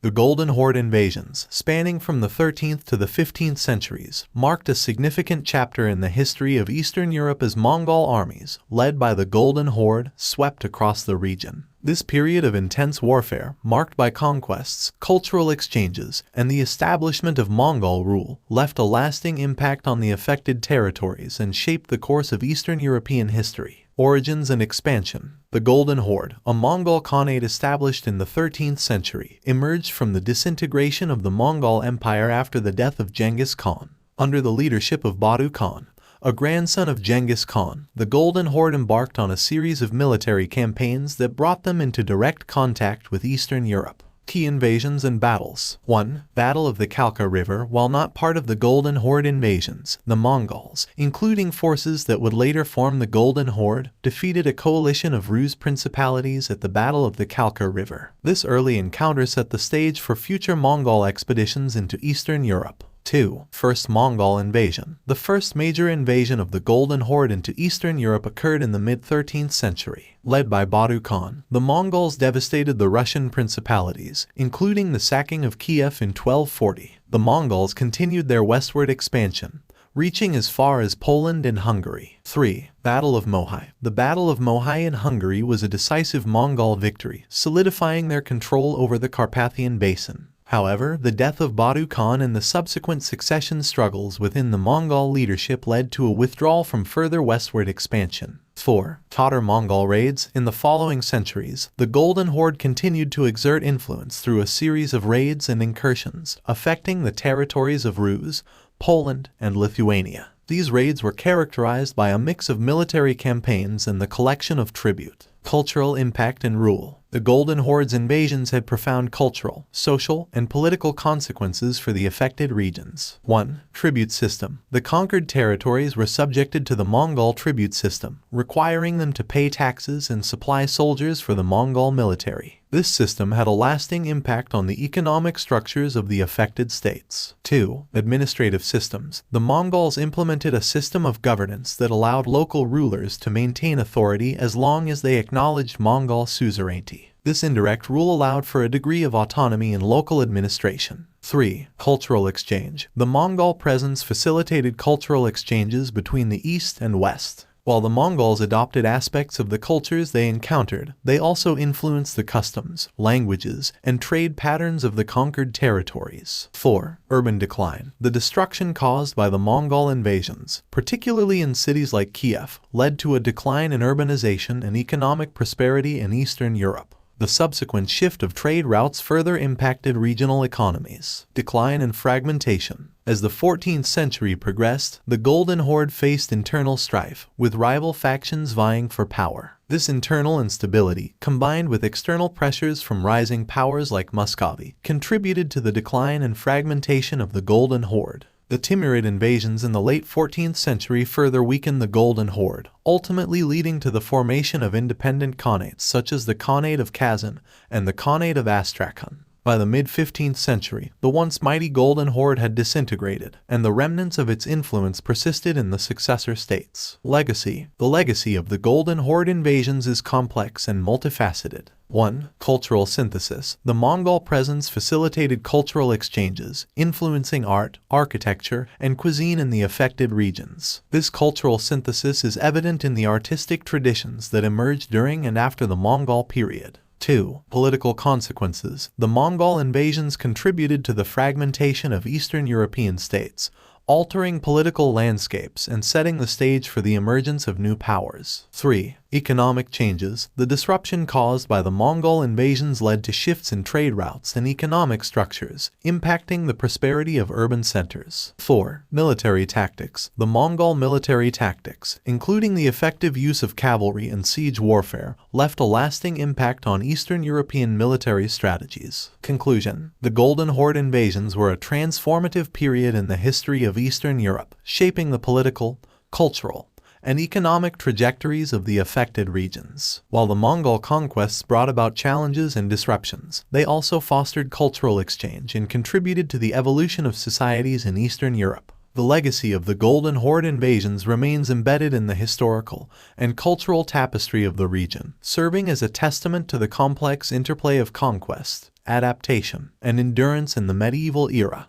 The Golden Horde invasions, spanning from the 13th to the 15th centuries, marked a significant chapter in the history of Eastern Europe as Mongol armies, led by the Golden Horde, swept across the region. This period of intense warfare, marked by conquests, cultural exchanges, and the establishment of Mongol rule, left a lasting impact on the affected territories and shaped the course of Eastern European history. Origins and expansion. The Golden Horde, a Mongol Khanate established in the 13th century, emerged from the disintegration of the Mongol Empire after the death of Genghis Khan. Under the leadership of Batu Khan, a grandson of Genghis Khan, the Golden Horde embarked on a series of military campaigns that brought them into direct contact with Eastern Europe. Key invasions and battles. 1. Battle of the Kalka River. While not part of the Golden Horde invasions, the Mongols, including forces that would later form the Golden Horde, defeated a coalition of Rus principalities at the Battle of the Kalka River. This early encounter set the stage for future Mongol expeditions into Eastern Europe. 2. First Mongol invasion. The first major invasion of the Golden Horde into Eastern Europe occurred in the mid-13th century. Led by Batu Khan, the Mongols devastated the Russian principalities, including the sacking of Kiev in 1240. The Mongols continued their westward expansion, reaching as far as Poland and Hungary. 3. Battle of Mohi. The Battle of Mohi in Hungary was a decisive Mongol victory, solidifying their control over the Carpathian Basin. However, the death of Batu Khan and the subsequent succession struggles within the Mongol leadership led to a withdrawal from further westward expansion. 4. Tatar-Mongol raids. In the following centuries, the Golden Horde continued to exert influence through a series of raids and incursions, affecting the territories of Rus, Poland, and Lithuania. These raids were characterized by a mix of military campaigns and the collection of tribute. Cultural impact and rule. The Golden Horde's invasions had profound cultural, social, and political consequences for the affected regions. 1. Tribute system. The conquered territories were subjected to the Mongol tribute system, requiring them to pay taxes and supply soldiers for the Mongol military. This system had a lasting impact on the economic structures of the affected states. 2. Administrative systems. The Mongols implemented a system of governance that allowed local rulers to maintain authority as long as they acknowledged Mongol suzerainty. This indirect rule allowed for a degree of autonomy in local administration. 3. Cultural exchange. The Mongol presence facilitated cultural exchanges between the East and West. While the Mongols adopted aspects of the cultures they encountered, they also influenced the customs, languages, and trade patterns of the conquered territories. 4. Urban decline. The destruction caused by the Mongol invasions, particularly in cities like Kiev, led to a decline in urbanization and economic prosperity in Eastern Europe. The subsequent shift of trade routes further impacted regional economies. Decline and fragmentation. As the 14th century progressed, the Golden Horde faced internal strife, with rival factions vying for power. This internal instability, combined with external pressures from rising powers like Muscovy, contributed to the decline and fragmentation of the Golden Horde. The Timurid invasions in the late 14th century further weakened the Golden Horde, ultimately leading to the formation of independent khanates such as the Khanate of Kazan and the Khanate of Astrakhan. By the mid-15th century, the once mighty Golden Horde had disintegrated, and the remnants of its influence persisted in the successor states. Legacy. The legacy of the Golden Horde invasions is complex and multifaceted. 1. Cultural synthesis. The Mongol presence facilitated cultural exchanges, influencing art, architecture, and cuisine in the affected regions. This cultural synthesis is evident in the artistic traditions that emerged during and after the Mongol period. 2. Political consequences. The Mongol invasions contributed to the fragmentation of Eastern European states, altering political landscapes and setting the stage for the emergence of new powers. 3. Economic changes. The disruption caused by the Mongol invasions led to shifts in trade routes and economic structures, impacting the prosperity of urban centers. 4. Military tactics. The Mongol military tactics, including the effective use of cavalry and siege warfare, left a lasting impact on Eastern European military strategies. Conclusion. The Golden Horde invasions were a transformative period in the history of Eastern Europe, shaping the political, cultural, and economic trajectories of the affected regions. While the Mongol conquests brought about challenges and disruptions, they also fostered cultural exchange and contributed to the evolution of societies in Eastern Europe. The legacy of the Golden Horde invasions remains embedded in the historical and cultural tapestry of the region, serving as a testament to the complex interplay of conquest adaptation, and endurance in the medieval era.